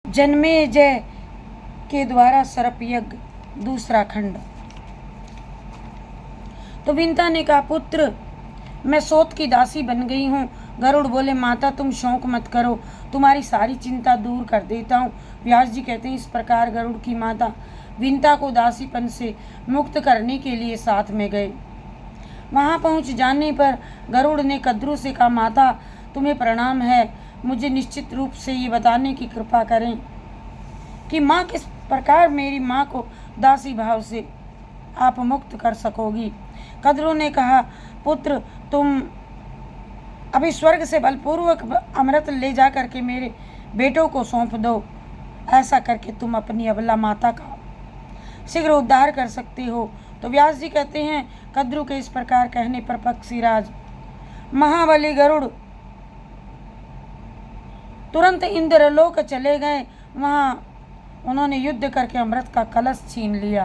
जन्मेजय के द्वारा सर्प यज्ञ दूसरा खंड। तो विंता ने कहा, पुत्र मैं सोत की दासी बन गई हूँ। गरुड़ बोले, माता तुम शौक मत करो, तुम्हारी सारी चिंता दूर कर देता हूँ। व्यास जी कहते हैं, इस प्रकार गरुड़ की माता विंता को दासीपन से मुक्त करने के लिए साथ में गए। वहां पहुंच जाने पर गरुड़ ने कद्रू से कहा, माता तुम्हें प्रणाम है, मुझे निश्चित रूप से ये बताने की कृपा करें कि माँ किस प्रकार मेरी माँ को दासी भाव से आप मुक्त कर सकोगी। कद्रू ने कहा, पुत्र तुम अभी स्वर्ग से बलपूर्वक अमृत ले जा करके मेरे बेटों को सौंप दो। ऐसा करके तुम अपनी अबला माता का शीघ्र उद्धार कर सकते हो। तो व्यास जी कहते हैं, कद्रू के इस प्रकार कहने पर पक्षीराज महाबली गरुड़ तुरंत इंद्रलोक चले गए। वहां उन्होंने युद्ध करके अमृत का कलश छीन लिया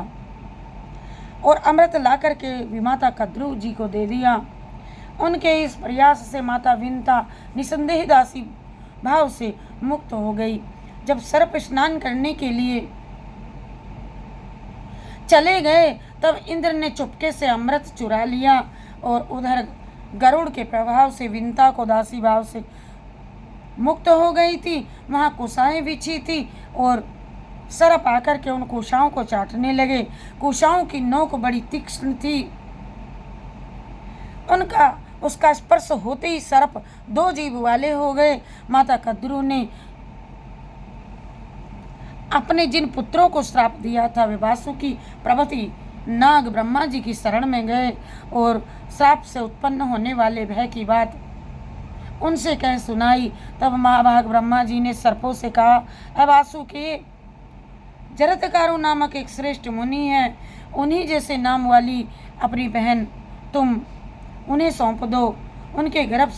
और अमृत ला करके विमाता कद्रू जी को दे दिया। उनके इस प्रयास से माता विंता निसंदेह दासी भाव से मुक्त हो गई। जब सर्प स्नान करने के लिए चले गए तब इंद्र ने चुपके से अमृत चुरा लिया और उधर गरुड़ के प्रभाव से विंता को दासी भाव से मुक्त हो गई थी। वहां कुशाएं बिछी थी और सर्प आकर के उन कुशाओं को चाटने लगे। कुशाओं की नोक बड़ी तीक्ष्ण थी। उसका स्पर्श होते ही सर्प दो जीभ वाले हो गए। माता कद्रू ने अपने जिन पुत्रों को श्राप दिया था वे वासुकी प्रभृति नाग ब्रह्मा जी की शरण में गए और श्राप से उत्पन्न होने वाले भय की बात उनसे कह सुनाई। तब महाभाग ब्रह्मा जी ने सर्पों से कहा, अ वासुकी, जरत्कारु नामक एक श्रेष्ठ मुनि है, उन्हीं जैसे नाम वाली अपनी बहन तुम उन्हें सौंप दो। उनके गर्भ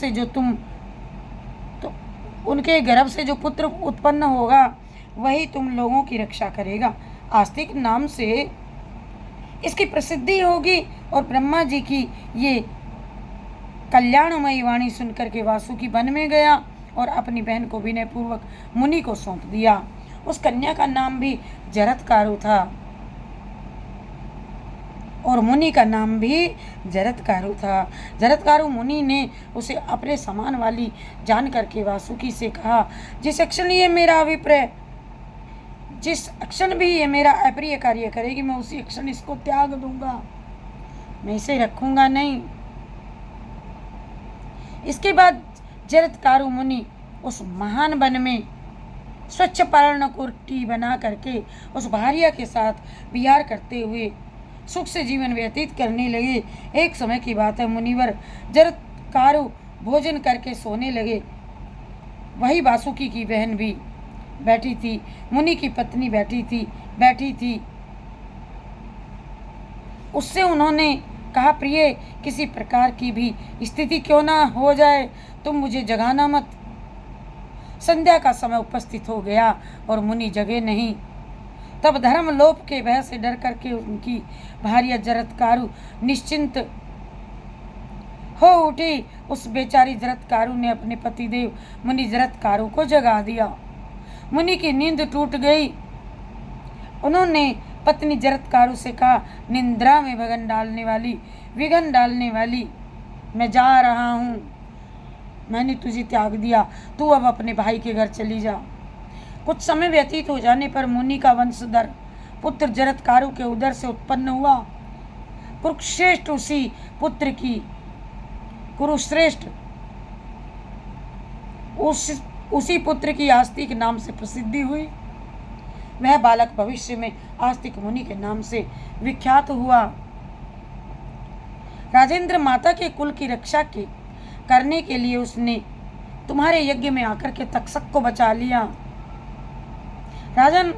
से जो पुत्र उत्पन्न होगा वही तुम लोगों की रक्षा करेगा। आस्तिक नाम से इसकी प्रसिद्धि होगी। और ब्रह्मा जी की ये कल्याणमयी वाणी सुनकर के वासुकी वन में गया और अपनी बहन को विनय पूर्वक मुनि को सौंप दिया। उस कन्या का नाम भी जरत्कारु था और मुनि का नाम भी जरत्कारु था। जरत्कारु मुनि ने उसे अपने समान वाली जान करके वासुकी से कहा, जिस क्षण भी ये मेरा अप्रिय कार्य करेगी मैं उसी क्षण इसको त्याग दूंगा, मैं इसे रखूंगा नहीं। इसके बाद जरत्कारु मुनि उस महान वन में स्वच्छ पर्णकुटी बना करके उस भार्या के साथ विहार करते हुए सुख से जीवन व्यतीत करने लगे। एक समय की बात है, मुनिवर जरत्कारु भोजन करके सोने लगे। वही वासुकी की बहन भी बैठी थी, मुनि की पत्नी बैठी थी। उससे उन्होंने कहा, प्रिय, किसी प्रकार की भी स्थिति क्यों ना हो जाए तुम मुझे जगाना मत। संध्या का समय उपस्थित हो गया और मुनि जगे नहीं। तब धर्मलोप के भय से डर करके उनकी भार्या जरत्कारु निश्चिंत हो उठी। उस बेचारी जरत्कारु ने अपने पतिदेव मुनि जरत्कारु को जगा दिया। मुनि की नींद टूट गई। उन्होंने पत्नी जरत्कारु से कहा, निंद्रा में विघन डालने वाली, मैं जा रहा हूँ, मैंने तुझे त्याग दिया, तू अब अपने भाई के घर चली जा। कुछ समय व्यतीत हो जाने पर मुनि का वंशधर पुत्र जरत्कारु के उदर से उत्पन्न हुआ। कुरुश्रेष्ठ उसी पुत्र की आस्तिक नाम से प्रसिद्धि हुई। वह बालक भविष्य में आस्तिक मुनि के नाम से विख्यात हुआ। राजेंद्र, माता के कुल की रक्षा करने के लिए उसने तुम्हारे यज्ञ में आकर के तक्षक को बचा लिया। राजन,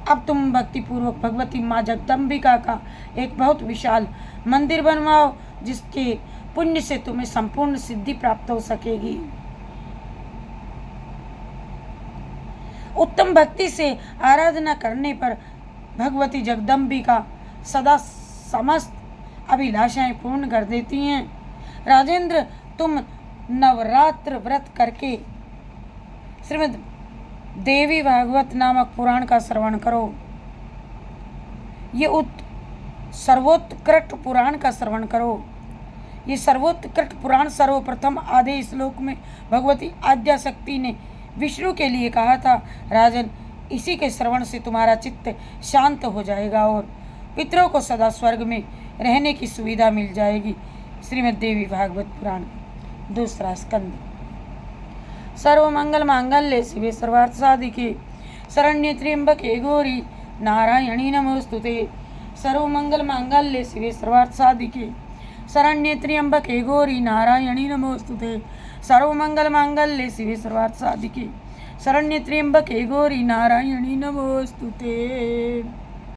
अब तुम भक्ति पूर्वक भगवती माँ जगदम्बिका का एक बहुत विशाल मंदिर बनवाओ, जिसके पुण्य से तुम्हें संपूर्ण सिद्धि प्राप्त हो सकेगी। उत्तम भक्ति से आराधना करने पर भगवती जगदम्बिका सदा समस्त अभिलाषाएं पूर्ण कर देती हैं। राजेंद्र, तुम नवरात्र व्रत करके श्रीमद् देवी भागवत नामक पुराण का श्रवण करो। ये सर्वोत्कृष्ट पुराण का श्रवण करो। ये सर्वोत्कृष्ट पुराण सर्वप्रथम आधे श्लोक में भगवती आद्या शक्ति ने विष्णु के लिए कहा था। राजन, इसी के श्रवण से तुम्हारा चित्त शांत हो जाएगा और पितरों को सदा स्वर्ग में रहने की सुविधा मिल जाएगी। श्रीमद् देवी भागवत पुराण दूसरा स्कंद। सर्वमंगल मांगल्ये शिवे सर्वार्थ साधिके शरण्ये त्र्यंबके गौरी नारायणी नमोस्तुते। सर्वमंगल मांगल्ये शिवे सर्वार्थ साधिके शरण्ये त्र्यंबके गौरी नारायणी नमोस्तुते। सर्वमंगल मांगल्ये शिवे सर्वार्थ साधिके शरण्ये त्र्यंबके गौरी नारायणी नमोस्तुते।